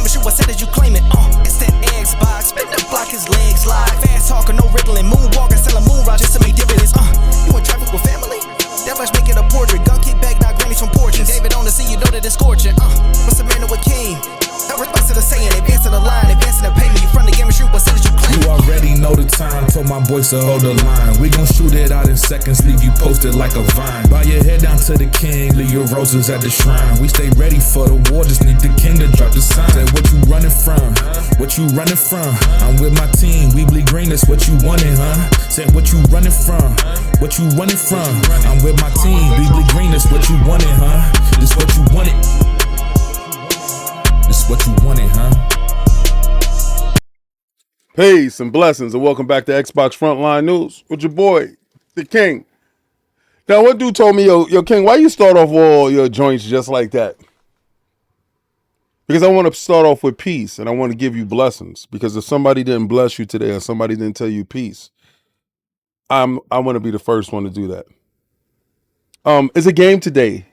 game and shoot, I said that you claim it. It's that Xbox, spin the block, his legs live. Fast talker, no riddling, moonwalking, selling moon rock just to make dividends. You in traffic with family? That much make it a portrait. Gun kick back, knock grannies from porches. David on the scene, you know that it's scorching. What's the man with king? No response to the saying, advancing the line, advancing the payment. You front the game and shoot, what said that you claim? You already know the time, told my boys to hold the line. We gon' shoot it out in seconds, leave you posted like a vine. Bow your head down to the king, leave your roses at the shrine. We stay ready for the war, just need the king to drop the sign. Say what you running from, what you running from? I'm with my team, we bleed green, that's what you wanted, huh? Say what you running from, what you running from? I'm with my team, we bleed green, that's what you wanted, huh? This what you wanted. This what you wanted, huh? Peace and blessings, and welcome back to Xbox Frontline News with your boy, the King. Now, one dude told me, yo, King, why you start off all your joints just like that? Because I want to start off with peace, and I want to give you blessings. Because if somebody didn't bless you today, or somebody didn't tell you peace, I want to be the first one to do that. It's a game today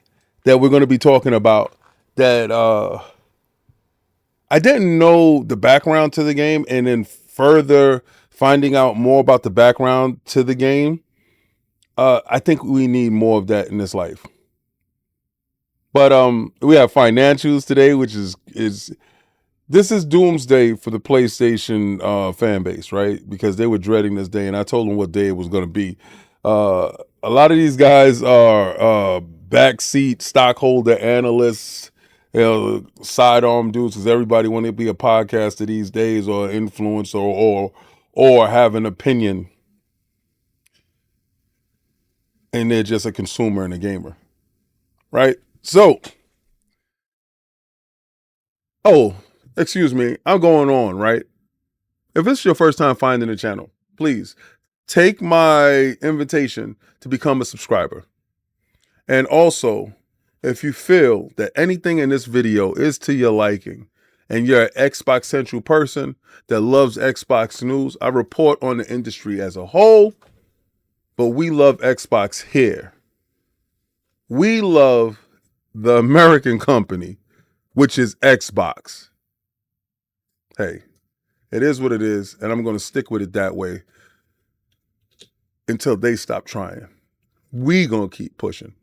that we're going to be talking about that I didn't know the background to the game, and then further finding out more about the background to the game, I think we need more of that in this life. But we have financials today, which is this is doomsday for the PlayStation fan base, right? Because they were dreading this day, and I told them what day it was going to be. A lot of these guys are backseat stockholder analysts, sidearm dudes, because everybody want to be a podcaster these days, or influencer, or have an opinion, and they're just a consumer and a gamer, right? So, excuse me, I'm going on, right? If it's your first time finding the channel, please take my invitation to become a subscriber. And also, if you feel that anything in this video is to your liking, and you're an Xbox Central person that loves Xbox news, I report on the industry as a whole, but we love Xbox here. We love the American company, which is Xbox. Hey, it is what it is, and I'm going to stick with it that way until they stop trying. We going to keep pushing.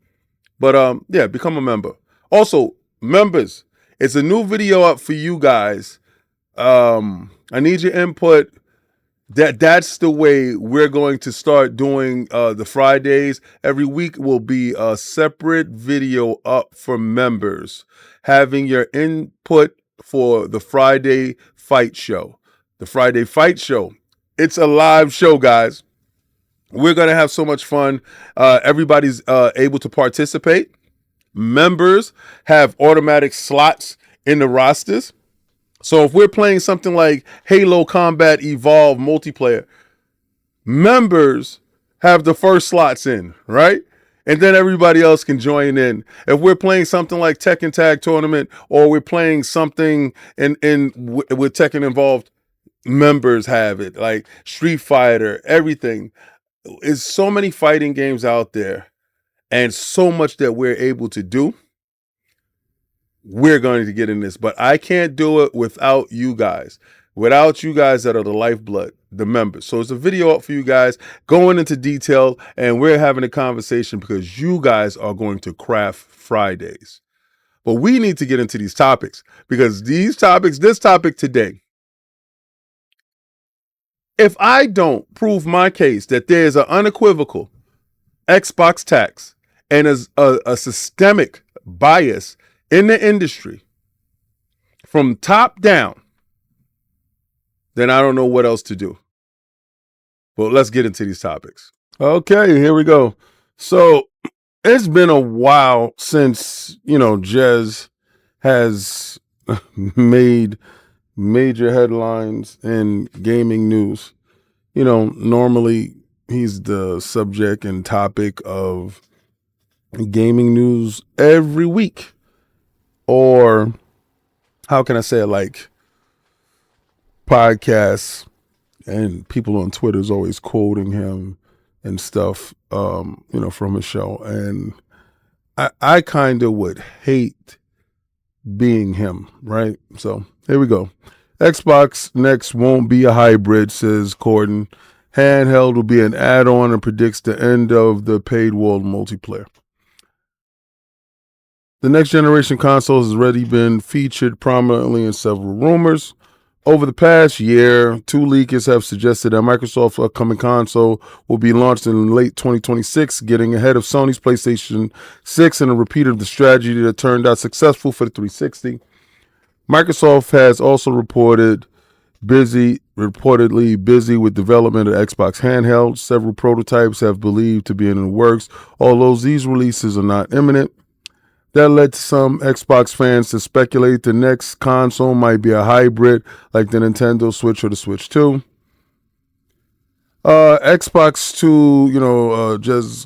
But yeah, become a member. Also, members, it's a new video up for you guys. I need your input. That's the way we're going to start doing the Fridays. Every week will be a separate video up for members, having your input for the Friday Fight Show. The Friday Fight Show. It's a live show, guys. We're going to have so much fun. Everybody's able to participate. Members have automatic slots in the rosters. So if we're playing something like Halo Combat Evolved multiplayer, members have the first slots in, right? And then everybody else can join in. If we're playing something like Tekken Tag Tournament, or we're playing something with Tekken involved, members have it. Like Street Fighter, everything. There's so many fighting games out there, and so much that we're able to do. We're going to get in this, but I can't do it without you guys. Without you guys that are the lifeblood, the members. So it's a video up for you guys going into detail, and we're having a conversation because you guys are going to craft Fridays. But we need to get into these topics, because this topic today, if I don't prove my case that there's an unequivocal Xbox tax and a systemic bias in the industry from top down, then I don't know what else to do. But let's get into these topics. Okay, here we go. So it's been a while since, Jez has made major headlines in gaming news. Normally he's the subject and topic of gaming news every week. Or how can I say it, like podcasts, and people on Twitter is always quoting him and stuff, from his show. And I kind of would hate being him, right? So here we go. Xbox Next won't be a hybrid, says Corden. Handheld will be an add-on and predicts the end of the paid world multiplayer. The next generation console has already been featured prominently in several rumors. Over the past year, two leakers have suggested that Microsoft's upcoming console will be launched in late 2026, getting ahead of Sony's PlayStation 6 and a repeat of the strategy that turned out successful for the 360. Microsoft has also reportedly busy with development of Xbox handheld. Several prototypes have believed to be in the works, although these releases are not imminent. That led some Xbox fans to speculate the next console might be a hybrid like the Nintendo Switch or the Switch 2. Xbox 2, Jez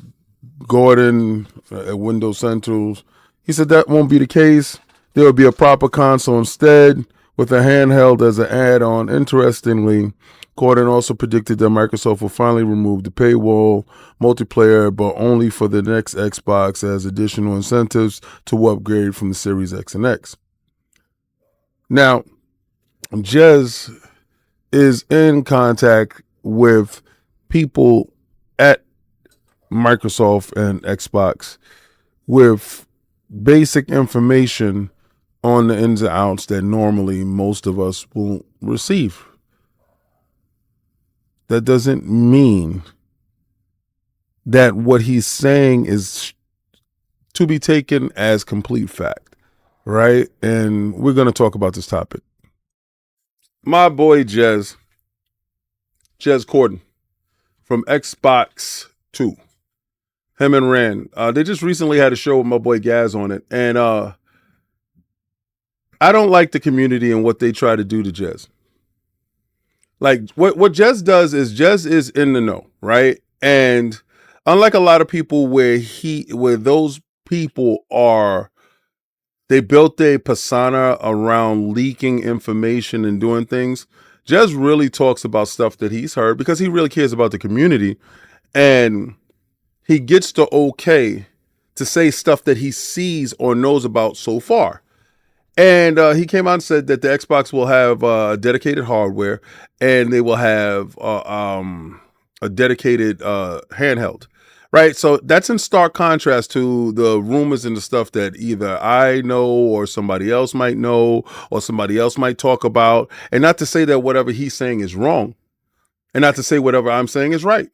Gordon at Windows Central, he said that won't be the case. There will be a proper console instead with a handheld as an add-on. Interestingly, Gordon also predicted that Microsoft will finally remove the paywall multiplayer, but only for the next Xbox as additional incentives to upgrade from the Series X and X. Now, Jez is in contact with people at Microsoft and Xbox with basic information on the ins and outs that normally most of us will receive. That doesn't mean that what he's saying is to be taken as complete fact, right? And we're going to talk about this topic. My boy Jez Corden from Xbox 2, him and Rand, they just recently had a show with my boy Gaz on it. And I don't like the community and what they try to do to Jez. Like what Jez does is Jez is in the know, right? And unlike a lot of people where those people they built a persona around leaking information and doing things. Jez really talks about stuff that he's heard because he really cares about the community, and he gets the okay to say stuff that he sees or knows about so far. And he came out and said that the Xbox will have dedicated hardware and they will have a dedicated handheld, right? So that's in stark contrast to the rumors and the stuff that either I know or somebody else might know or somebody else might talk about. And not to say that whatever he's saying is wrong and not to say whatever I'm saying is right.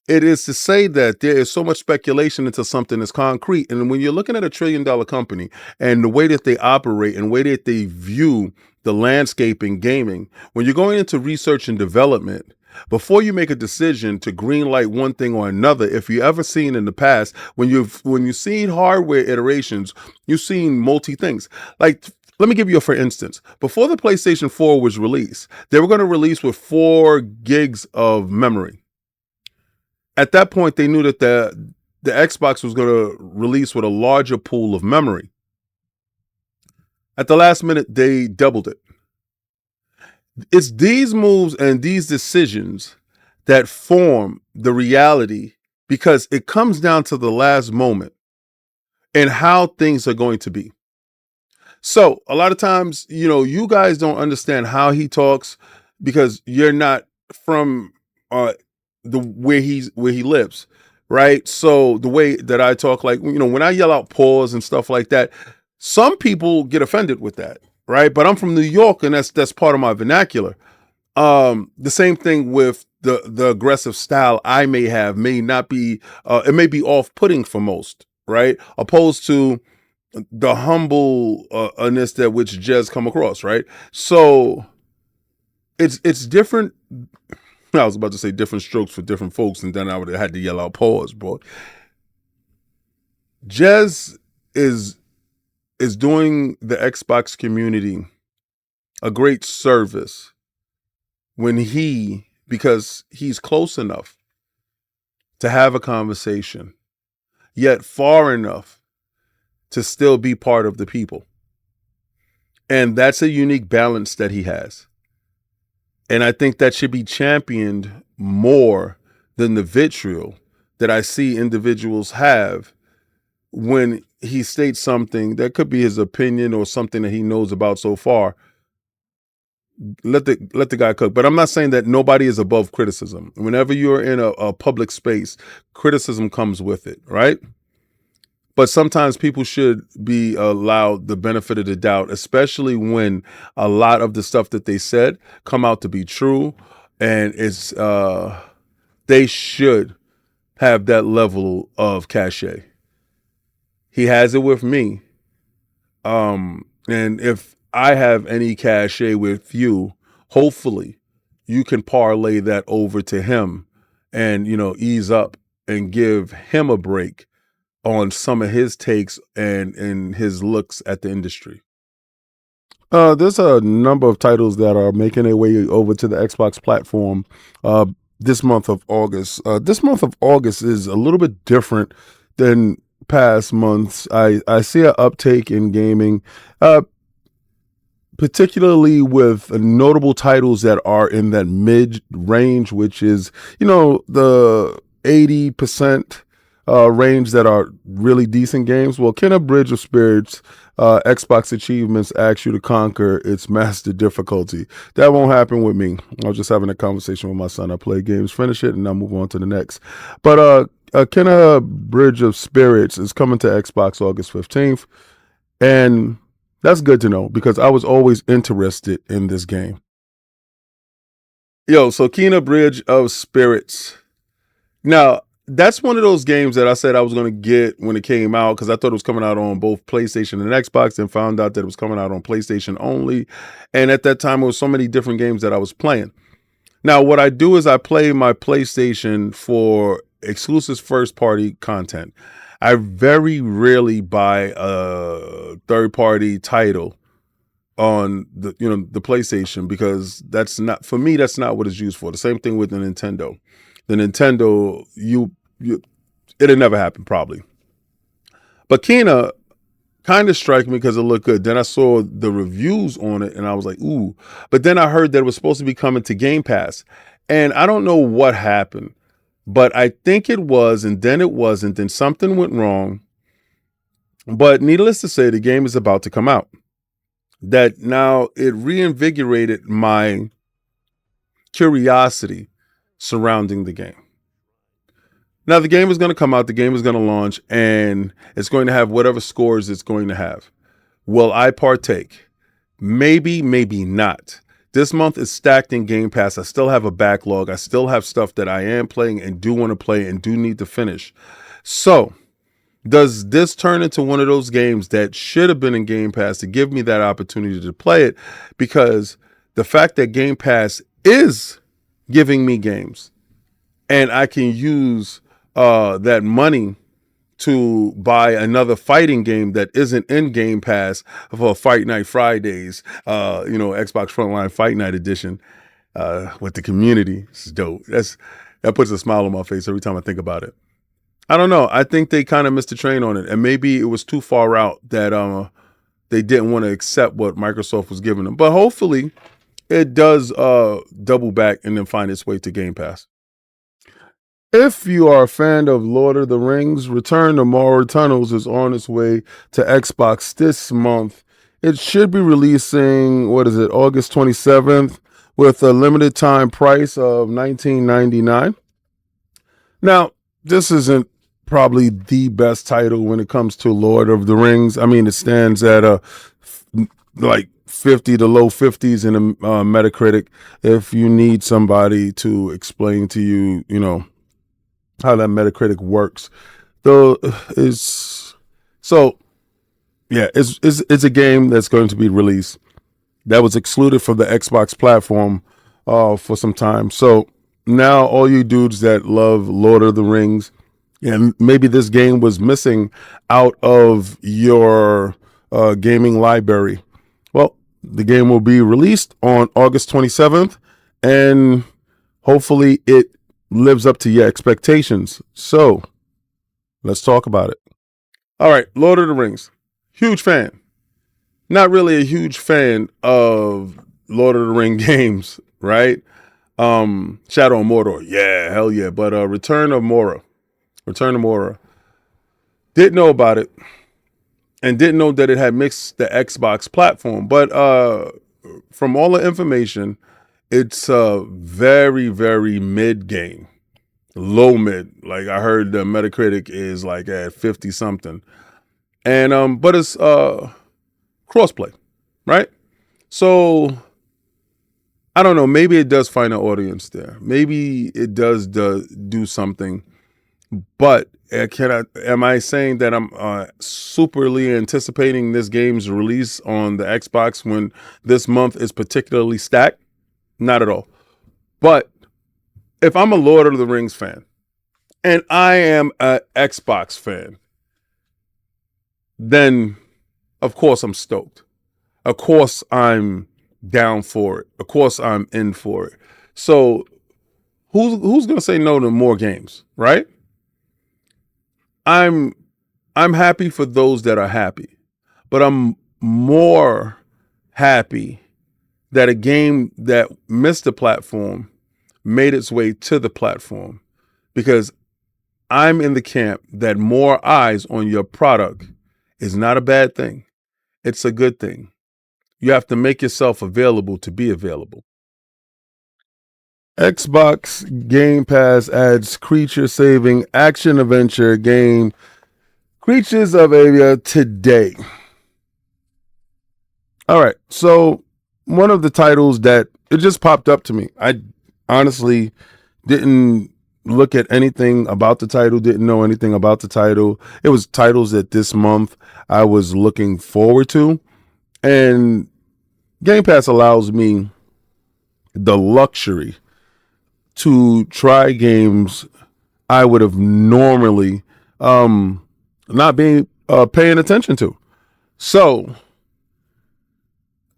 It is to say that there is so much speculation until something is concrete. And when you're looking at $1 trillion company and the way that they operate and the way that they view the landscape in gaming, when you're going into research and development, before you make a decision to greenlight one thing or another, if you ever seen in the past, when you've seen hardware iterations, you've seen multi things. Like, let me give you for instance, before the PlayStation 4 was released, they were going to release with 4 gigs of memory. At that point, they knew that the Xbox was going to release with a larger pool of memory. At the last minute, they doubled it. It's these moves and these decisions that form the reality because it comes down to the last moment and how things are going to be. So a lot of times, you guys don't understand how he talks because you're not from where he lives, right? So the way that I talk, like, when I yell out pause and stuff like that, some people get offended with that, right? But I'm from New York and that's part of my vernacular. The same thing with the aggressive style I may not be, it may be off-putting for most, right? Opposed to the humbleness that which Jez come across, right? So it's different. I was about to say different strokes for different folks, and then I would have had to yell out pause, bro. Jez is doing the Xbox community a great service because he's close enough to have a conversation, yet far enough to still be part of the people. And that's a unique balance that he has. And I think that should be championed more than the vitriol that I see individuals have when he states something that could be his opinion or something that he knows about so far, let the guy cook. But I'm not saying that nobody is above criticism. Whenever you're in a public space, criticism comes with it, right? But sometimes people should be allowed the benefit of the doubt, especially when a lot of the stuff that they said come out to be true, and it's they should have that level of cachet. He has it with me, and if I have any cachet with you, hopefully you can parlay that over to him, and ease up and give him a break on some of his takes and his looks at the industry. There's a number of titles that are making their way over to the Xbox platform this month of August. This month of August is a little bit different than past months. I see an uptake in gaming, particularly with notable titles that are in that mid range, which is, the 80% range that are really decent games. Well, Kenna Bridge of Spirits, Xbox Achievements asks you to conquer its master difficulty. That won't happen with me. I was just having a conversation with my son. I play games, finish it, and I'll move on to the next. But Kenna Bridge of Spirits is coming to Xbox August 15th. And that's good to know because I was always interested in this game. So Kenna Bridge of Spirits. Now, that's one of those games that I said I was going to get when it came out because I thought it was coming out on both PlayStation and Xbox, and found out that it was coming out on PlayStation only. And at that time, it was so many different games that I was playing. Now, what I do is I play my PlayStation for exclusive first-party content. I very rarely buy a third-party title on the PlayStation because that's not, for me, that's not what it's used for. The same thing with the Nintendo. The Nintendo, it'll never happen probably. But Kena kind of struck me because it looked good. Then I saw the reviews on it and I was like, ooh. But then I heard that it was supposed to be coming to Game Pass. And I don't know what happened, but I think it was, and then it wasn't, then something went wrong. But needless to say, the game is about to come out. That now it reinvigorated my curiosity surrounding the game. Now the game is going to come out, the game is going to launch, and it's going to have whatever scores it's going to have. Will I partake? Maybe, maybe not. This month is stacked in Game Pass. I still have a backlog. I still have stuff that I am playing and do want to play and do need to finish. So, does this turn into one of those games that should have been in Game Pass to give me that opportunity to play it? Because the fact that Game Pass is giving me games and I can use that money to buy another fighting game that isn't in Game Pass for Fight Night Fridays, Xbox Frontline Fight Night Edition with the community. It's dope. That puts a smile on my face every time I think about it. I don't know. I think they kind of missed the train on it, and maybe it was too far out that they didn't want to accept what Microsoft was giving them. But hopefully, it does double back and then find its way to Game Pass. If you are a fan of Lord of the Rings, Return to Moral Tunnels is on its way to Xbox this month. It should be releasing, August 27th with a limited time price of $19.99. Now, this isn't probably the best title when it comes to Lord of the Rings. I mean, it stands at like 50 to low 50s in a Metacritic. If you need somebody to explain to you, how that Metacritic works, though, it's a game that's going to be released that was excluded from the Xbox platform for some time. So now all you dudes that love Lord of the Rings, and maybe this game was missing out of your gaming library, well, the game will be released on August 27th, and hopefully it lives up to your expectations. So let's talk about it. All right, Lord of the Rings. Huge fan. Not really a huge fan of Lord of the Ring games, right? Shadow of Mordor. Yeah, hell yeah. But Return of Mora. Didn't know about it and didn't know that it had mixed the Xbox platform. But from all the information, it's a very, very mid game, low mid. Like I heard the Metacritic is like at 50 something. And but it's crossplay, right? So I don't know. Maybe it does find an audience there. Maybe it does do something. But am I saying that I'm superly anticipating this game's release on the Xbox when this month is particularly stacked? Not at all. But if I'm a Lord of the Rings fan and I am an Xbox fan, then of course I'm stoked. Of course I'm down for it. Of course I'm in for it. So who's gonna say no to more games, right? I'm happy for those that are happy, but I'm more happy that a game that missed the platform made its way to the platform, because I'm in the camp that more eyes on your product is not a bad thing. It's a good thing. You have to make yourself available to be available. Xbox Game Pass adds creature-saving action-adventure game Creatures of Avia today. All right, so one of the titles that it just popped up to me. I honestly didn't look at anything about the title, didn't know anything about the title. It was titles that this month I was looking forward to. And Game Pass allows me the luxury to try games I would have normally not being paying attention to. So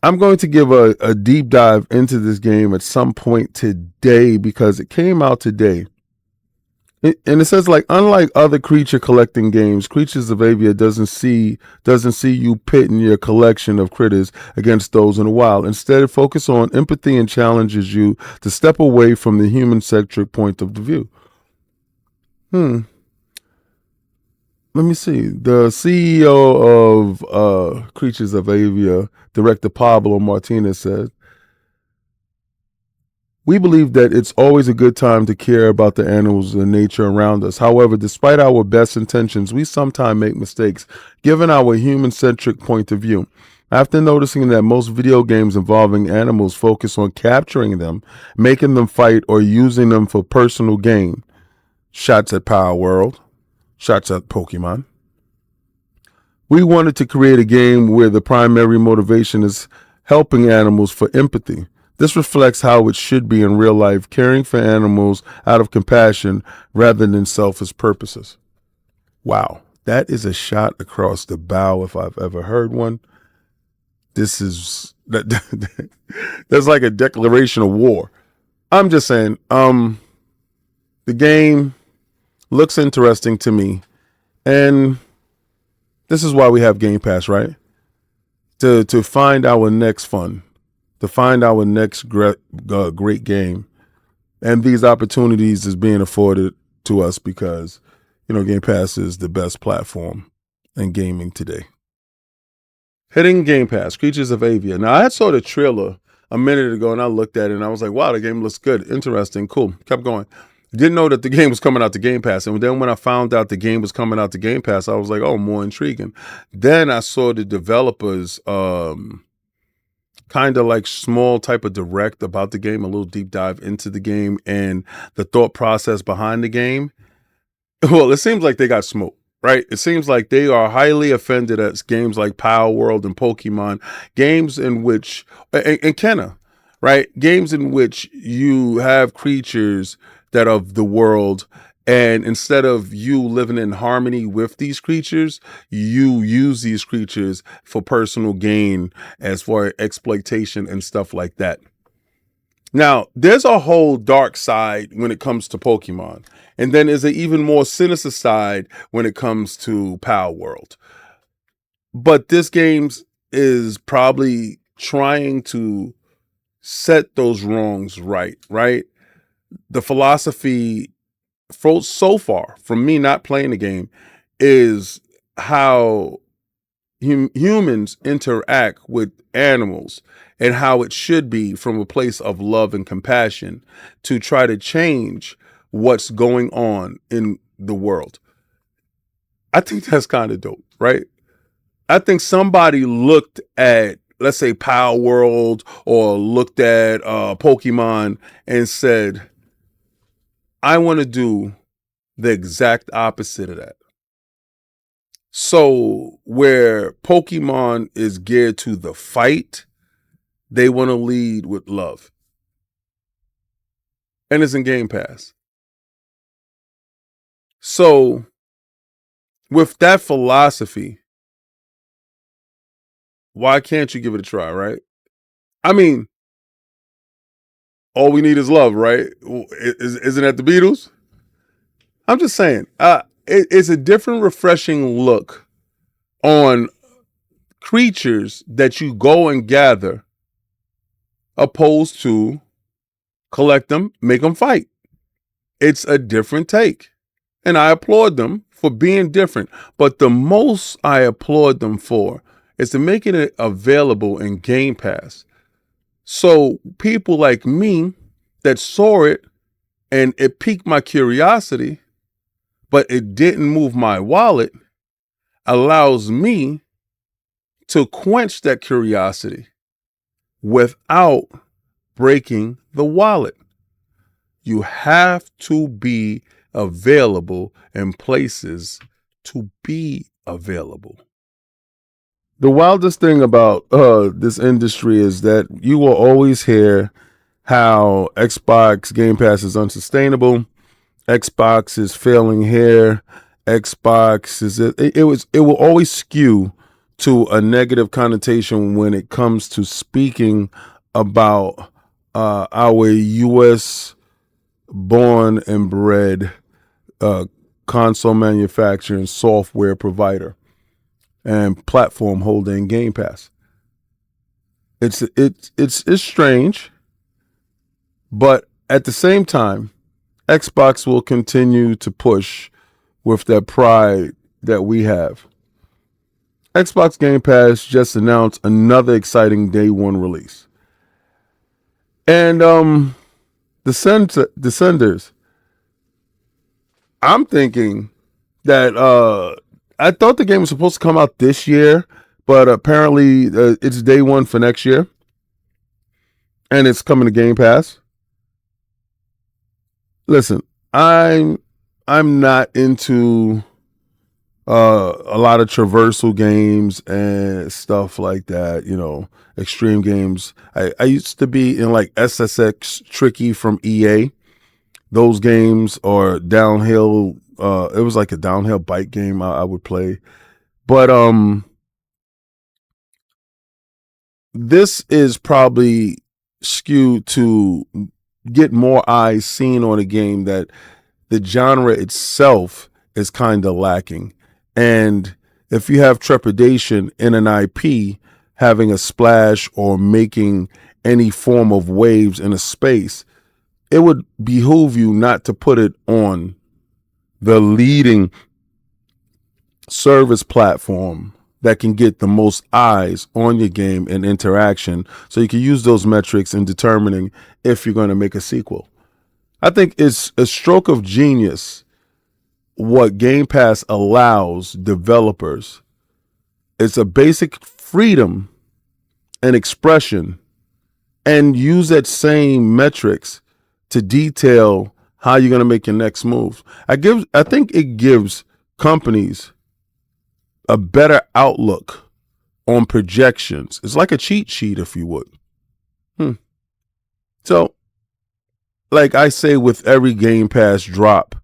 I'm going to give a deep dive into this game at some point today because it came out today. And it says, like, unlike other creature collecting games, Creatures of Avia doesn't see you pitting your collection of critters against those in the wild. Instead, it focuses on empathy and challenges you to step away from the human-centric point of the view. Let me see. The CEO of Creatures of Avia, Director Pablo Martinez, said, "We believe that it's always a good time to care about the animals and nature around us. However, despite our best intentions, we sometimes make mistakes, given our human-centric point of view. After noticing that most video games involving animals focus on capturing them, making them fight, or using them for personal gain, shots at Power World, shots at Pokemon, we wanted to create a game where the primary motivation is helping animals for empathy. This reflects how it should be in real life, caring for animals out of compassion rather than selfish purposes." Wow, that is a shot across the bow if I've ever heard one. This is that's like a declaration of war. I'm just saying, the game looks interesting to me, and this is why we have Game Pass, right? To find our next fun, to find our next great game. And these opportunities is being afforded to us because, Game Pass is the best platform in gaming today. Hitting Game Pass, Creatures of Avia. Now, I saw the trailer a minute ago and I looked at it and I was like, wow, the game looks good. Interesting. Cool. Kept going. Didn't know that the game was coming out to Game Pass. And then when I found out the game was coming out to Game Pass, I was like, oh, more intriguing. Then I saw the developers kind of like small type of direct about the game, a little deep dive into the game and the thought process behind the game. Well, it seems like they got smoked, right? It seems like they are highly offended at games like Power World and Pokemon, games in which, and Kenna, right? Games in which you have creatures that are of the world, and instead of you living in harmony with these creatures, you use these creatures for personal gain as far as exploitation and stuff like that. Now, there's a whole dark side when it comes to Pokemon, and then there's an even more sinister side when it comes to Power World. But this game is probably trying to set those wrongs right? The philosophy so far from me not playing the game is how humans interact with animals and how it should be from a place of love and compassion to try to change what's going on in the world. I think that's kind of dope, right? I think somebody looked at, let's say, Power World or looked at Pokemon and said, I want to do the exact opposite of that. So where Pokemon is geared to the fight, they want to lead with love. And it's in Game Pass. So with that philosophy, why can't you give it a try, right? I mean, all we need is love, right? Isn't that the Beatles? I'm just saying, it's a different, refreshing look on creatures that you go and gather, opposed to collect them, make them fight. It's a different take. And I applaud them for being different. But the most I applaud them for is to making it available in Game Pass. So people like me that saw it and it piqued my curiosity, but it didn't move my wallet, allows me to quench that curiosity without breaking the wallet. You have to be available in places to be available. The wildest thing about this industry is that you will always hear how Xbox Game Pass is unsustainable. Xbox is failing here. Xbox is it will always skew to a negative connotation when it comes to speaking about our U.S. born and bred console manufacturer and software provider and platform holding Game Pass. It's strange, but at the same time, Xbox will continue to push with that pride that we have. Xbox Game Pass just announced another exciting day one release. And Descenders, I'm thinking that I thought the game was supposed to come out this year, but apparently it's day one for next year. And it's coming to Game Pass. Listen, I'm not into a lot of traversal games and stuff like that, extreme games. I used to be in like SSX Tricky from EA. Those games are downhill. It was like a downhill bike game I would play. But this is probably skewed to get more eyes seen on a game that the genre itself is kind of lacking. And if you have trepidation in an IP having a splash or making any form of waves in a space, it would behoove you not to put it on the leading service platform that can get the most eyes on your game and interaction, so you can use those metrics in determining if you're going to make a sequel. I think it's a stroke of genius what Game Pass allows developers. It's a basic freedom and expression, and use that same metrics to detail how you're going to make your next move. I think it gives companies a better outlook on projections. It's like a cheat sheet, if you would. So, like I say with every Game Pass drop,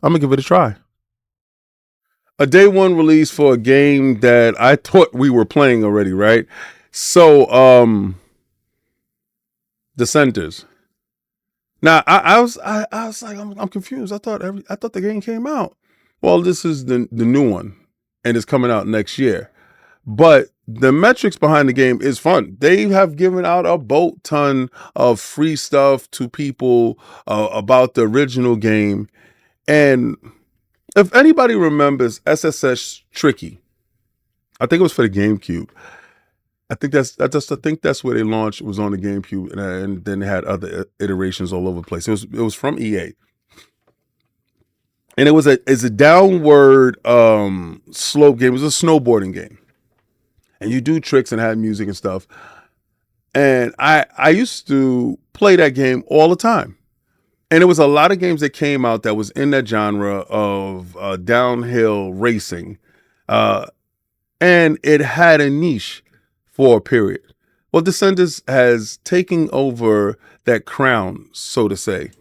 I'm going to give it a try. A day one release for a game that I thought we were playing already, right? So, Descenders. Now, I was like, I'm confused. I thought the game came out. Well, this is the new one, and it's coming out next year. But the metrics behind the game is fun. They have given out a boat ton of free stuff to people about the original game. And If anybody remembers SSS Tricky, I think it was for the GameCube. I think that's where they launched. It was on the GameCube, and then they had other iterations all over the place. It was from EA, and it's a downward slope game. It was a snowboarding game, and you do tricks and have music and stuff. And I used to play that game all the time, and there was a lot of games that came out that was in that genre of downhill racing, and it had a niche for a period. Well, Descendants has taken over that crown, so to say.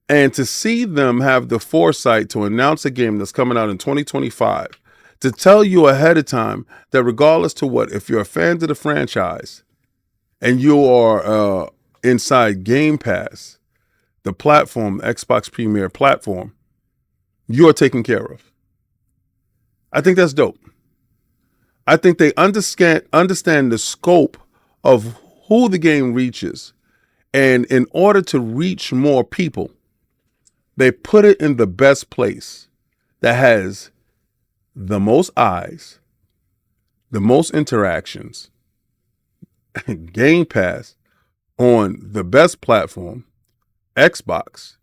And to see them have the foresight to announce a game that's coming out in 2025, to tell you ahead of time that regardless to what, if you're a fan of the franchise and you are inside Game Pass, the platform, Xbox Premier platform, you're taken care of. I think that's dope. I think they understand the scope of who the game reaches. And in order to reach more people, they put it in the best place that has the most eyes, the most interactions, Game Pass on the best platform, Xbox.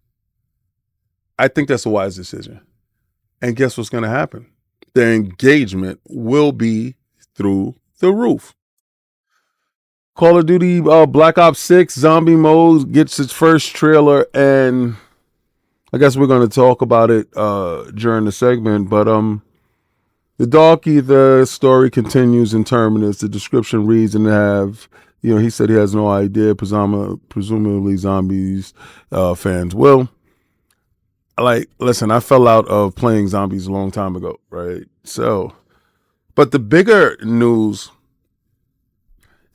I think that's a wise decision. And guess what's going to happen? The engagement will be through the roof. Call of Duty Black Ops 6 Zombie Mode gets its first trailer, and I guess we're going to talk about it during the segment. But the Dark Ether story continues in Terminus. The description reads, and he said he has no idea. Presumably zombies fans will. Listen, I fell out of playing zombies a long time ago, right? So, but the bigger news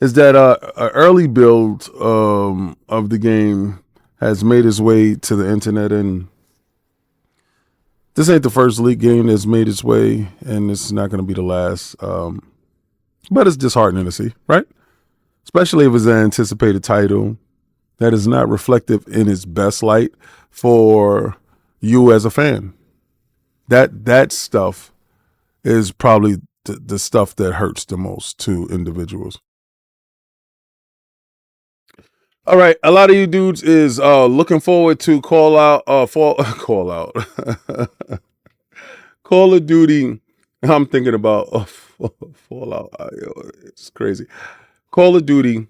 is that an early build of the game has made its way to the internet, and this ain't the first leak game that's made its way, and this is not going to be the last. But it's disheartening to see, right? Especially if it's an anticipated title that is not reflective in its best light for you as a fan. That stuff is probably the stuff that hurts the most to individuals. All right, a lot of you dudes is looking forward to Call of Duty. I'm thinking about Fallout. It's crazy. Call of Duty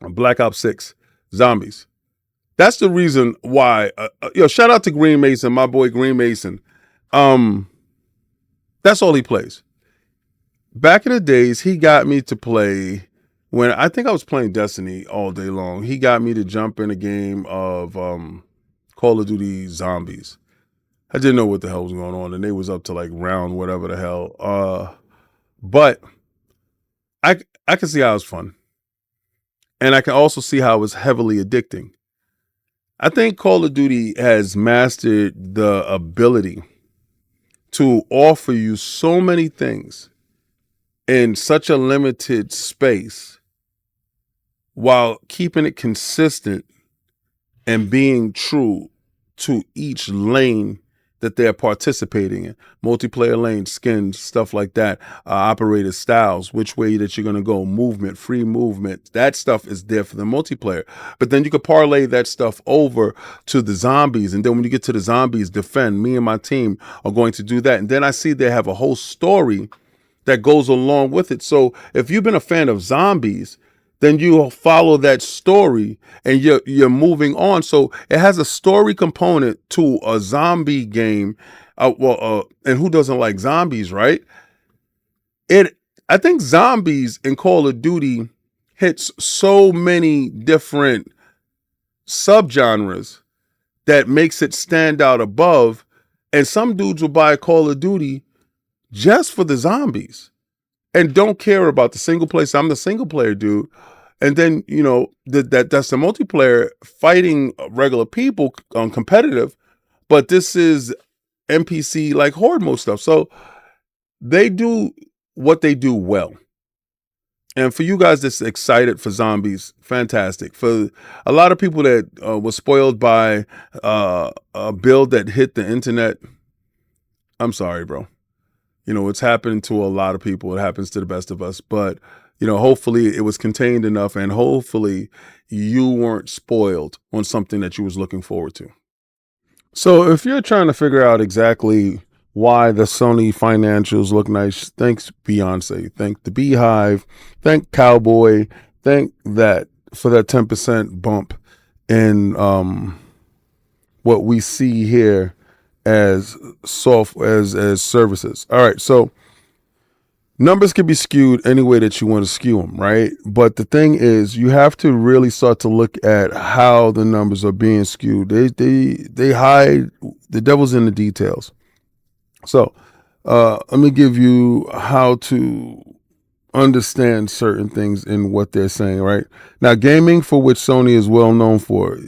Black Ops 6 Zombies. That's the reason why. Shout out to Green Mason, my boy Green Mason. That's all he plays. Back in the days, he got me to play when I think I was playing Destiny all day long. He got me to jump in a game of Call of Duty Zombies. I didn't know what the hell was going on, and they was up to like round whatever the hell. But I can see how it was fun, and I can also see how it was heavily addicting. I think Call of Duty has mastered the ability to offer you so many things in such a limited space while keeping it consistent and being true to each lane that they're participating in. Multiplayer lanes, skins, stuff like that, operator styles, which way that you're going to go, movement, free movement. That stuff is there for the multiplayer. But then you could parlay that stuff over to the zombies. And then when you get to the zombies, defend. Me and my team are going to do that. And then I see they have a whole story that goes along with it. So if you've been a fan of zombies, then you follow that story and you're moving on. So it has a story component to a zombie game. And who doesn't like zombies, right? I think zombies in Call of Duty hits so many different subgenres that makes it stand out above. And some dudes will buy Call of Duty just for the zombies and don't care about the single player. So I'm the single player dude. And then, that's the multiplayer fighting regular people on competitive, but this is NPC like horde mode stuff. So they do what they do well. And for you guys that's excited for zombies, fantastic. For a lot of people that were spoiled by a build that hit the internet, I'm sorry, bro. It's happened to a lot of people. It happens to the best of us. But, hopefully it was contained enough, and hopefully you weren't spoiled on something that you was looking forward to. So if you're trying to figure out exactly why the Sony financials look nice, thanks Beyonce, thank the Beehive, thank Cowboy, thank that for that 10% bump in what we see here as as services. All right, so numbers can be skewed any way that you want to skew them, right? But the thing is, you have to really start to look at how the numbers are being skewed. They hide the devil's in the details. So let me give you how to understand certain things in what they're saying, right? Now, gaming, for which Sony is well known for,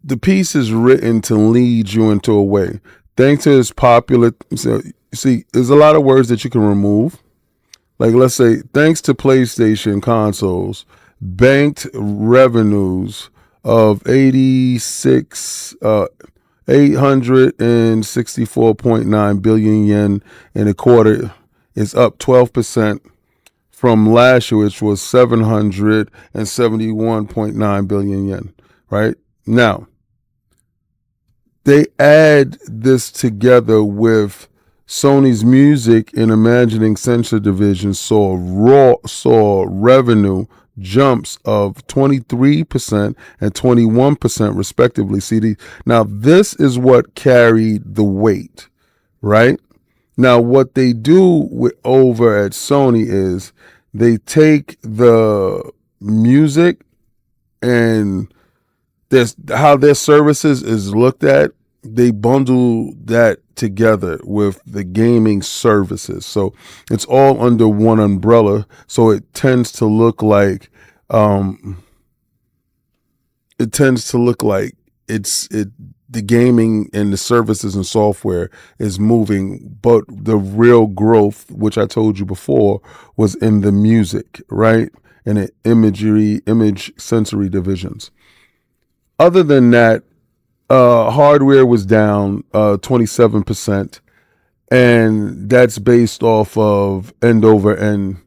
the piece is written to lead you into a way. Thanks to its popular, see, there's a lot of words that you can remove. Like, let's say, thanks to PlayStation consoles, banked revenues of 864.9 billion yen in a quarter is up 12% from last year, which was 771.9 billion yen, right? Now, they add this together with Sony's music and imagining sensor division saw revenue jumps of 23% and 21% respectively. Now this is what carried the weight, right? Now what they do over at Sony is they take the music and how their services is looked at. They bundle that together with the gaming services, so it's all under one umbrella. So it tends to look like the gaming and the services and software is moving, but the real growth, which I told you before, was in the music, right, and the image sensory divisions. Other than that, hardware was down 27%, and that's based off of end over end,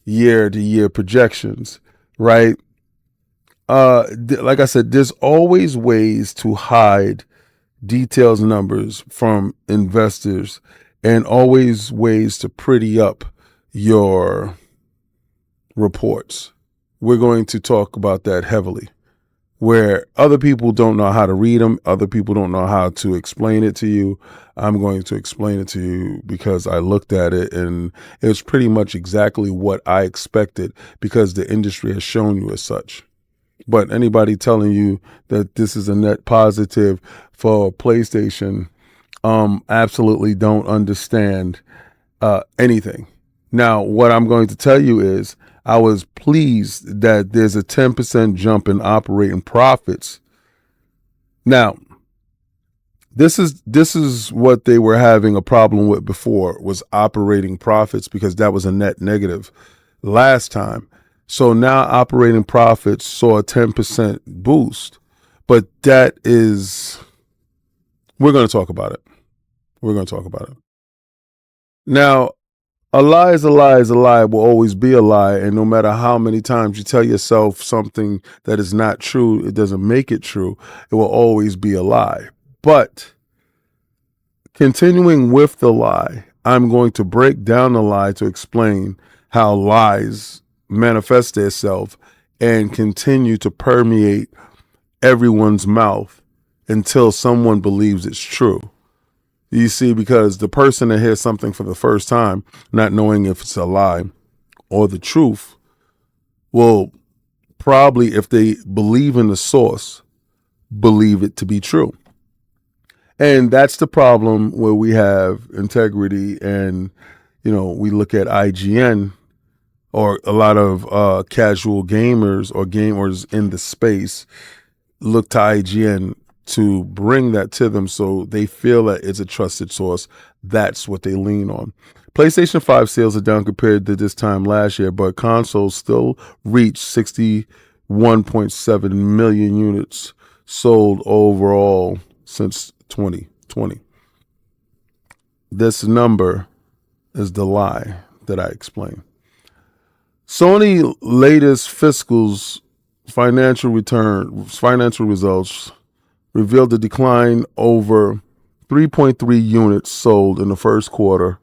year to year projections, right? Like I said, there's always ways to hide details, numbers from investors, and always ways to pretty up your reports. We're going to talk about that heavily, where other people don't know how to read them. Other people don't know how to explain it to you. I'm going to explain it to you because I looked at it and it's pretty much exactly what I expected, because the industry has shown you as such. But anybody telling you that this is a net positive for PlayStation, absolutely don't understand anything. Now, what I'm going to tell you is I was pleased that there's a 10% jump in operating profits. Now, this is what they were having a problem with before, was operating profits, because that was a net negative last time. So now operating profits saw a 10% boost, but we're going to talk about it. We're going to talk about it. Now, a lie is a lie is a lie will always be a lie. And no matter how many times you tell yourself something that is not true, it doesn't make it true. It will always be a lie. But continuing with the lie, I'm going to break down the lie to explain how lies manifest themselves and continue to permeate everyone's mouth until someone believes it's true. You see, because the person that hears something for the first time, not knowing if it's a lie or the truth, will probably, if they believe in the source, believe it to be true. And that's the problem where we have integrity, and, we look at IGN, or a lot of casual gamers or gamers in the space look to IGN to bring that to them, so they feel that it's a trusted source. That's what they lean on. PlayStation 5 sales are down compared to this time last year, but consoles still reached 61.7 million units sold overall since 2020. this number is the lie that I explained. Sony latest financial results revealed a decline over 3.3 units sold in the first quarter,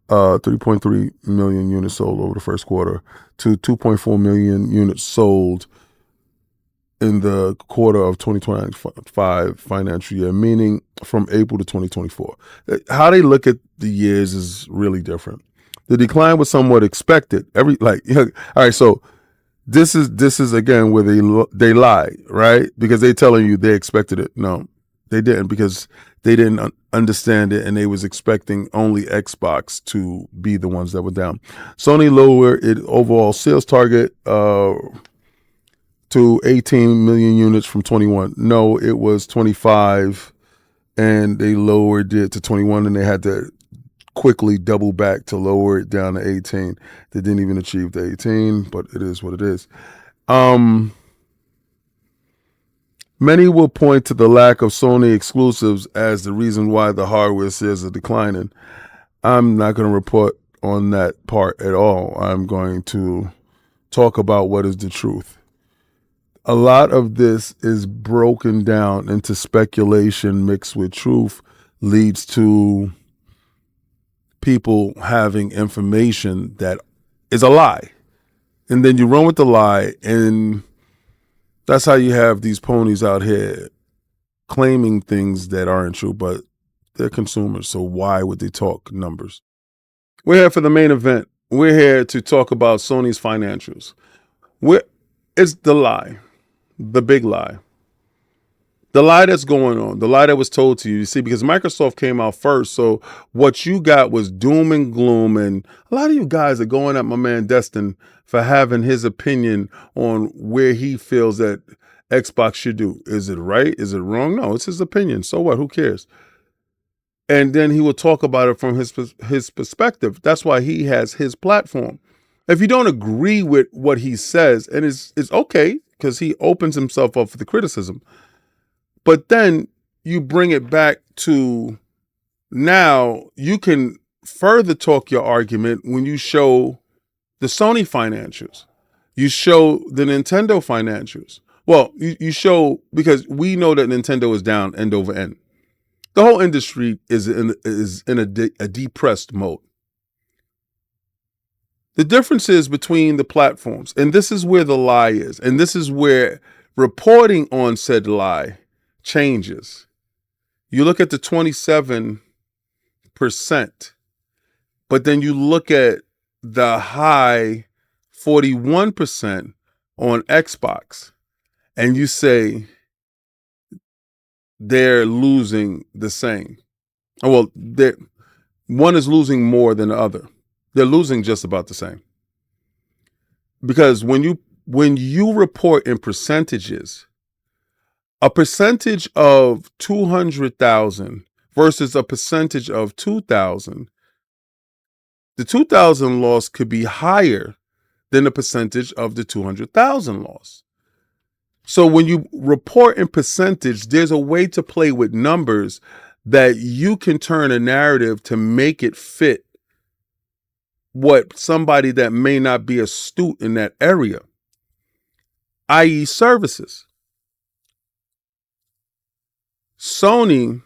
3.3 million units sold over the first quarter to 2.4 million units sold in the quarter of 2025 financial year, meaning from April to 2024. How they look at the years is really different. The decline was somewhat expected. All right, so this is again where they lie, right? Because they telling you they expected it. No, they didn't, because they didn't understand it, and they was expecting only Xbox to be the ones that were down. Sony lowered its overall sales target to 18 million units from 21. No, it was 25, and they lowered it to 21, and they had to quickly double back to lower it down to 18. They didn't even achieve the 18, but it is what it is. Many will point to the lack of Sony exclusives as the reason why the hardware sales are declining. I'm not going to report on that part at all. I'm going to talk about what is the truth. A lot of this is broken down into speculation mixed with truth, leads to people having information that is a lie. And then you run with the lie, and that's how you have these ponies out here claiming things that aren't true, but they're consumers, so why would they talk numbers? We're here for the main event. We're here to talk about Sony's financials. It's the lie, the big lie. The lie that's going on, the lie that was told to you, see, because Microsoft came out first, so what you got was doom and gloom, and a lot of you guys are going at my man Destin for having his opinion on where he feels that Xbox should do. Is it right? Is it wrong? No, it's his opinion. So what? Who cares? And then he will talk about it from his perspective. That's why he has his platform. If you don't agree with what he says, and it's okay, because he opens himself up for the criticism, but then you bring it back to now you can further talk your argument when you show the Sony financials. You show the Nintendo financials. Well, you show, because we know that Nintendo is down end over end. The whole industry is in a depressed mode. The difference is between the platforms, and this is where the lie is, and this is where reporting on said lie changes. You look at the 27%, but then you look at the high 41% on Xbox, and you say they're losing the same. Well, one is losing more than the other. They're losing just about the same. Because when you report in percentages, a percentage of 200,000 versus a percentage of 2,000, the 2,000 loss could be higher than the percentage of the 200,000 loss. So when you report in percentage, there's a way to play with numbers that you can turn a narrative to make it fit what somebody that may not be astute in that area, i.e. services. Sony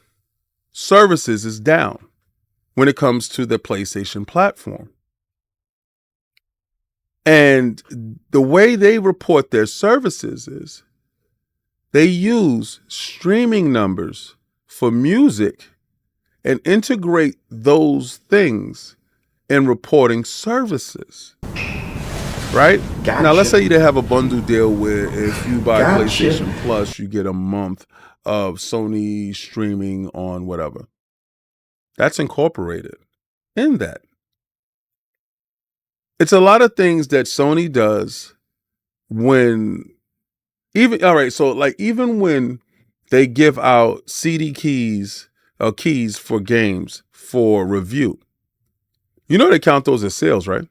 services is down when it comes to the PlayStation platform. And the way they report their services is they use streaming numbers for music and integrate those things in reporting services. Right? Gotcha. Now, let's say they have a bundle deal where if you buy PlayStation Plus, you get a month of Sony streaming on whatever. That's incorporated in that. It's a lot of things that Sony does when even when they give out CD keys or keys for games for review, you know they count those as sales, right?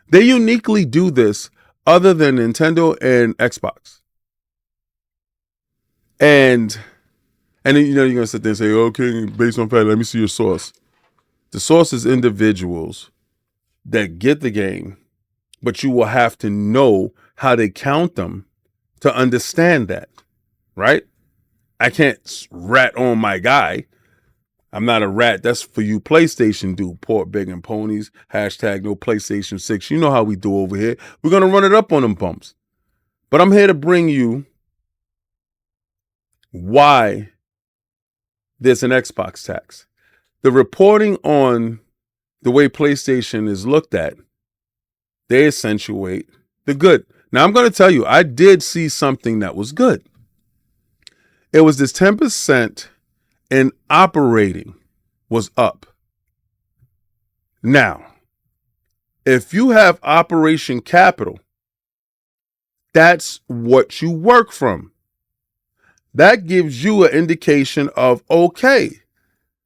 They uniquely do this other than Nintendo and Xbox. And then, you're going to sit there and say, okay, based on fact, let me see your source. The source is individuals that get the game, but you will have to know how they count them to understand that, right? I can't rat on my guy. I'm not a rat. That's for you PlayStation dude. Pork, begging ponies. Hashtag no PlayStation 6. You know how we do over here. We're going to run it up on them pumps. But I'm here to bring you why there's an Xbox tax. The reporting on the way PlayStation is looked at, they accentuate the good. Now, I'm going to tell you, I did see something that was good. It was this 10% in operating was up. Now, if you have operation capital, that's what you work from. That gives you an indication of, okay,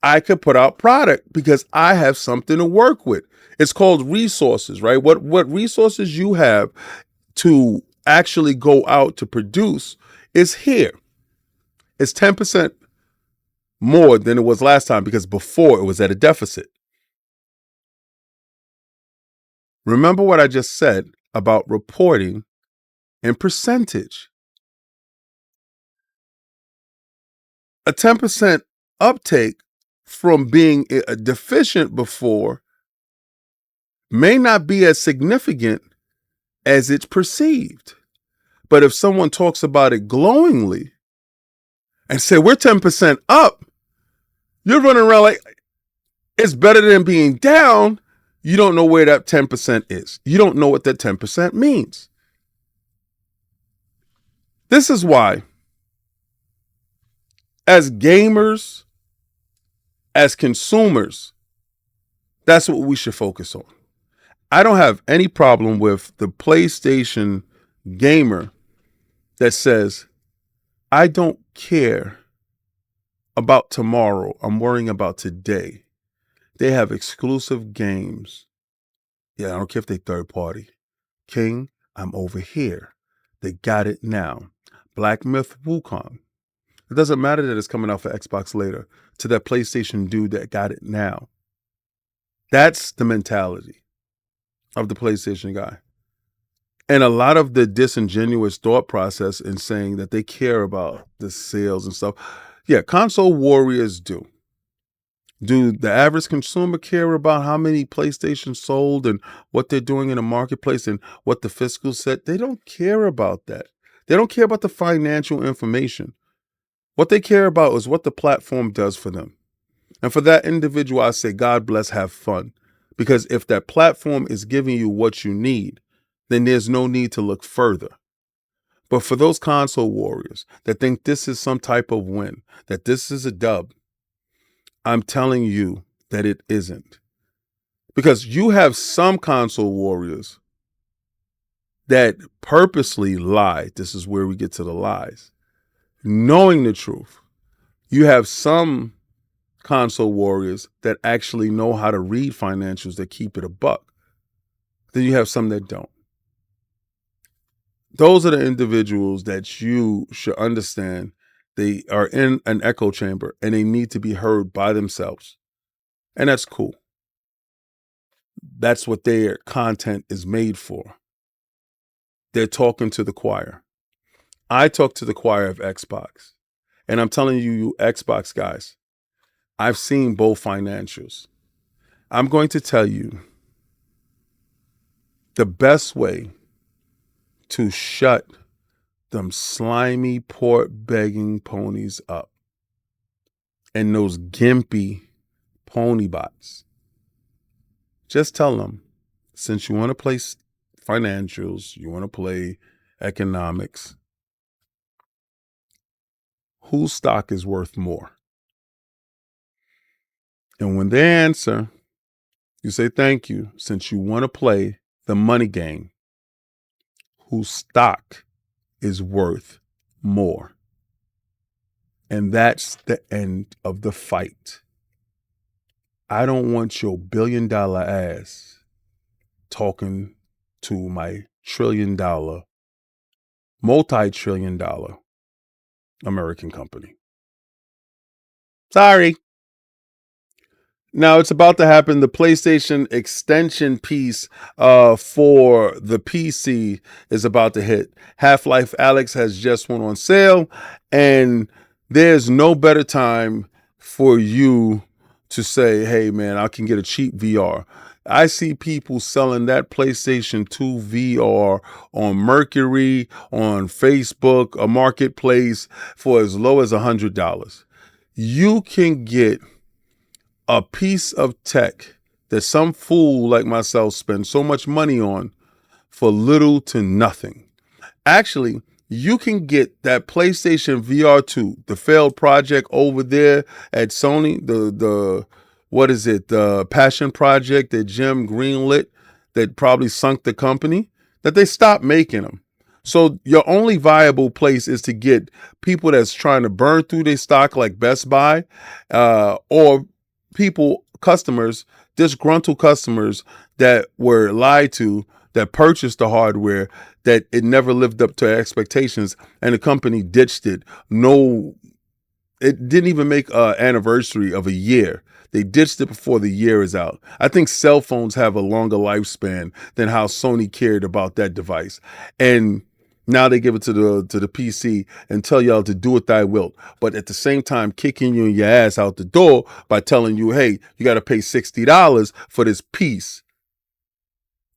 I could put out product because I have something to work with. It's called resources, right? What resources you have to actually go out to produce is here. It's 10% more than it was last time because before it was at a deficit. Remember what I just said about reporting and percentage. A 10% uptake from being deficient before may not be as significant as it's perceived. But if someone talks about it glowingly and say, we're 10% up, you're running around like it's better than being down. You don't know where that 10% is. You don't know what that 10% means. This is why, as gamers, as consumers, that's what we should focus on. I don't have any problem with the PlayStation gamer that says, I don't care about tomorrow. I'm worrying about today. They have exclusive games. Yeah, I don't care if they third party. King, I'm over here. They got it now. Black Myth Wukong. It doesn't matter that it's coming out for Xbox later. To that PlayStation dude that got it now. That's the mentality of the PlayStation guy. And a lot of the disingenuous thought process in saying that they care about the sales and stuff. Yeah, console warriors do. Do the average consumer care about how many PlayStations sold and what they're doing in the marketplace and what the fiscal said? They don't care about that. They don't care about the financial information. What they care about is what the platform does for them. And for that individual, I say, God bless, have fun. Because if that platform is giving you what you need, then there's no need to look further. But for those console warriors that think this is some type of win, that this is a dub, I'm telling you that it isn't. Because you have some console warriors that purposely lie. This is where we get to the lies. Knowing the truth. You have some console warriors that actually know how to read financials that keep it a buck. Then you have some that don't. Those are the individuals that you should understand. They are in an echo chamber and they need to be heard by themselves. And that's cool. That's what their content is made for. They're talking to the choir. I talk to the choir of Xbox. And I'm telling you Xbox guys, I've seen both financials. I'm going to tell you the best way to shut them slimy pork begging ponies up and those gimpy pony bots. Just tell them, since you want to play financials, you want to play economics, whose stock is worth more? And when they answer, you say, thank you, since you want to play the money game, whose stock is worth more. And that's the end of the fight. I don't want your $1 billion ass talking to my $1 trillion, multi-trillion dollar American company. Sorry. Now it's about to happen. The PlayStation extension piece for the PC is about to hit. Half-Life Alex has just went on sale, and there's no better time for you to say, hey man, I can get a cheap VR. I see people selling that PlayStation 2 VR on Mercury, on Facebook, a marketplace for as low as $100. You can get a piece of tech that some fool like myself spends so much money on for little to nothing. Actually, you can get that PlayStation VR 2, the failed project over there at Sony, the what is it, the passion project that Jim greenlit that probably sunk the company, that they stopped making them. So your only viable place is to get people that's trying to burn through their stock like Best Buy, or customers, disgruntled customers that were lied to, that purchased the hardware, that it never lived up to expectations, and the company ditched it. No, it didn't even make an anniversary of a year. They ditched it before the year is out. I think cell phones have a longer lifespan than how Sony cared about that device. And now they give it to the PC and tell y'all to do what thy wilt. But at the same time, kicking you in your ass out the door by telling you, hey, you got to pay $60 for this piece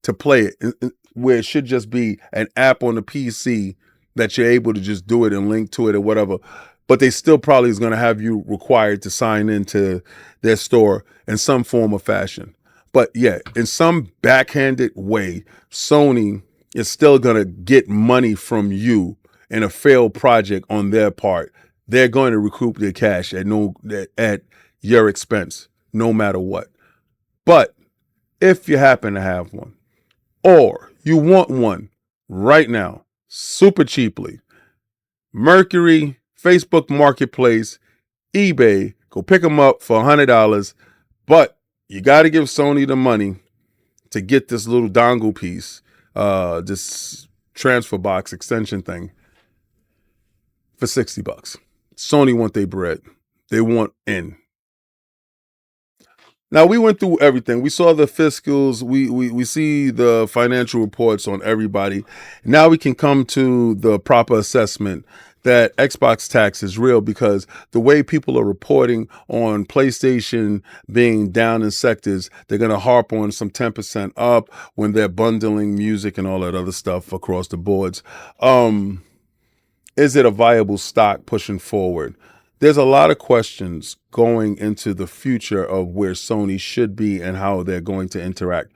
to play it, where it should just be an app on the PC that you're able to just do it and link to it or whatever. But they still probably is going to have you required to sign into their store in some form or fashion. But yeah, in some backhanded way, Sony is still going to get money from you in a failed project on their part. They're going to recoup their cash at your expense, no matter what. But if you happen to have one, or you want one right now, super cheaply, Mercury, Facebook Marketplace, eBay, go pick them up for $100. But you got to give Sony the money to get this little dongle piece, this transfer box extension thing, for $60. Sony want their bread. They want in. Now, we went through everything. We saw the fiscals. We see the financial reports on everybody. Now we can come to the proper assessment that Xbox tax is real, because the way people are reporting on PlayStation being down in sectors, they're going to harp on some 10% up when they're bundling music and all that other stuff across the boards. Is it a viable stock pushing forward? There's a lot of questions going into the future of where Sony should be and how they're going to interact.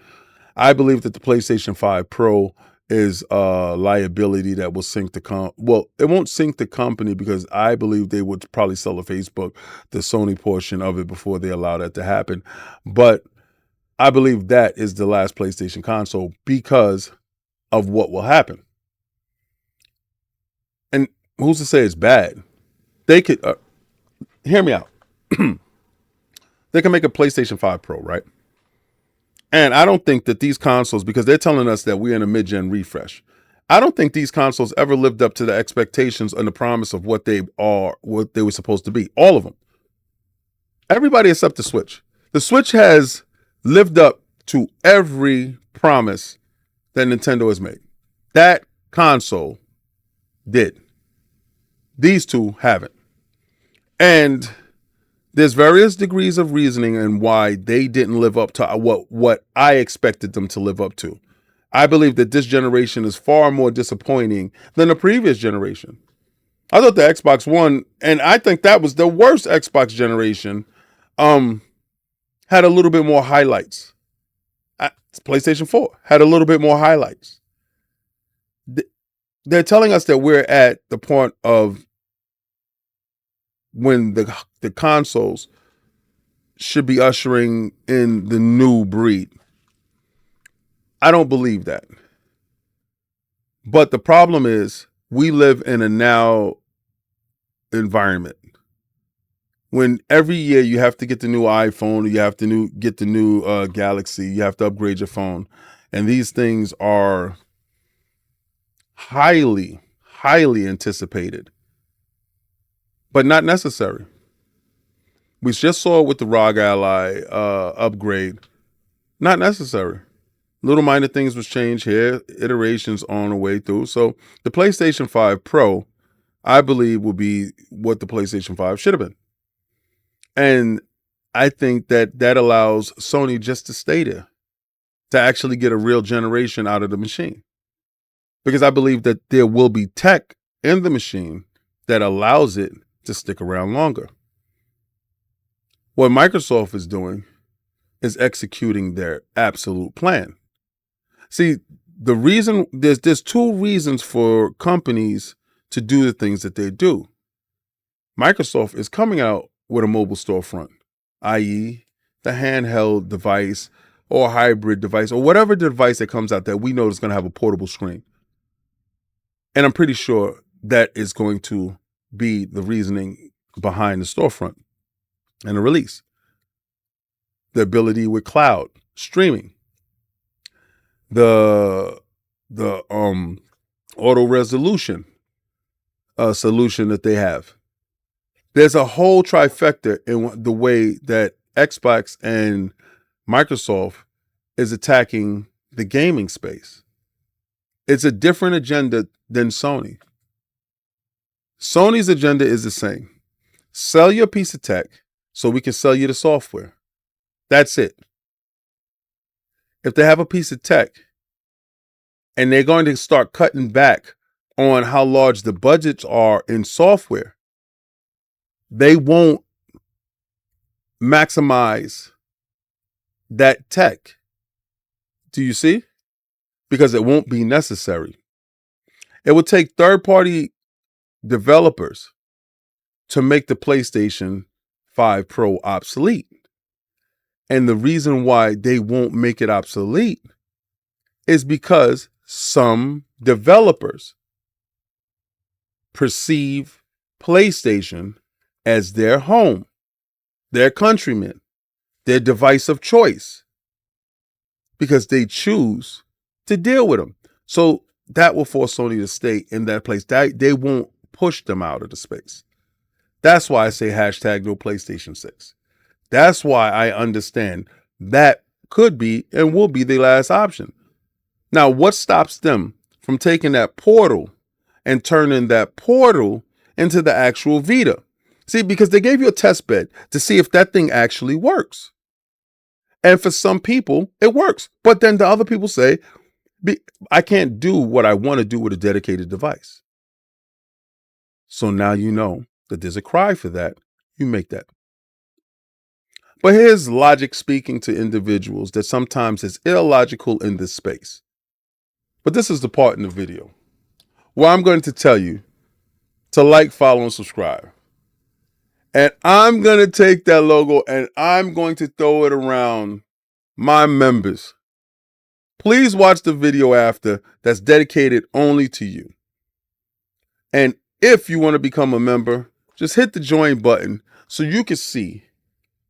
I believe that the PlayStation 5 Pro is a liability that will sink the well, it won't sink the company, because I believe they would probably sell to Facebook the Sony portion of it before they allow that to happen. But I believe that is the last PlayStation console because of what will happen. And who's to say it's bad? They could, hear me out. They can make a PlayStation 5 Pro, right? And I don't think that these consoles, because they're telling us that we're in a mid-gen refresh, I don't think these consoles ever lived up to the expectations and the promise of what they were supposed to be. All of them. Everybody except the Switch. The Switch has lived up to every promise that Nintendo has made. That console did. These two haven't. And there's various degrees of reasoning and why they didn't live up to what I expected them to live up to. I believe that this generation is far more disappointing than the previous generation. I thought the Xbox One, and I think that was the worst Xbox generation, had a little bit more highlights. PlayStation 4 had a little bit more highlights. They're telling us that we're at the point of when the consoles should be ushering in the new breed. I don't believe that. But the problem is, we live in a now environment when every year you have to get the new iPhone, you have to get the new Galaxy, you have to upgrade your phone. And these things are highly, highly anticipated, but not necessary. We just saw it with the ROG Ally upgrade. Not necessary. Little minor things was changed here, iterations on the way through. So the PlayStation 5 Pro, I believe, will be what the PlayStation 5 should have been. And I think that allows Sony just to stay there, to actually get a real generation out of the machine. Because I believe that there will be tech in the machine that allows it to stick around longer. What Microsoft is doing is executing their absolute plan. See, the reason there's two reasons for companies to do the things that they do. Microsoft is coming out with a mobile storefront, i.e., the handheld device or hybrid device or whatever device that comes out that we know is going to have a portable screen. And I'm pretty sure that is going to be the reasoning behind the storefront and the release. The ability with cloud streaming, the auto resolution solution that they have. There's a whole trifecta in the way that Xbox and Microsoft is attacking the gaming space. It's a different agenda than Sony. Sony's agenda is the same. Sell your piece of tech so we can sell you the software. That's it. If they have a piece of tech and they're going to start cutting back on how large the budgets are in software, they won't maximize that tech. Do you see? Because it won't be necessary. It would take third-party developers to make the PlayStation 5 Pro obsolete. And the reason why they won't make it obsolete is because some developers perceive PlayStation as their home, their countrymen, their device of choice, because they choose to deal with them. So that will force Sony to stay in that place. They won't push them out of the space. That's why I say hashtag no PlayStation 6. That's why I understand that could be and will be the last option. Now, what stops them from taking that portal and turning that portal into the actual Vita? See, because they gave you a test bed to see if that thing actually works. And for some people, it works. But then the other people say, I can't do what I want to do with a dedicated device. So now you know that there's a cry for that. You make that. But here's logic speaking to individuals that sometimes is illogical in this space. But this is the part in the video where I'm going to tell you to like, follow, and subscribe. And I'm going to take that logo and I'm going to throw it around my members. Please watch the video after that's dedicated only to you. And if you want to become a member, just hit the join button so you can see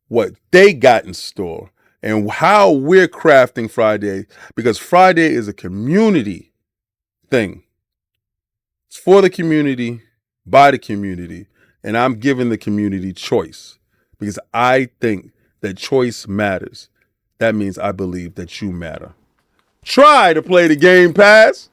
what they got in store and how we're crafting Friday, because Friday is a community thing. It's for the community, by the community, and I'm giving the community choice because I think that choice matters. That means I believe that you matter. Try to play the Game Pass.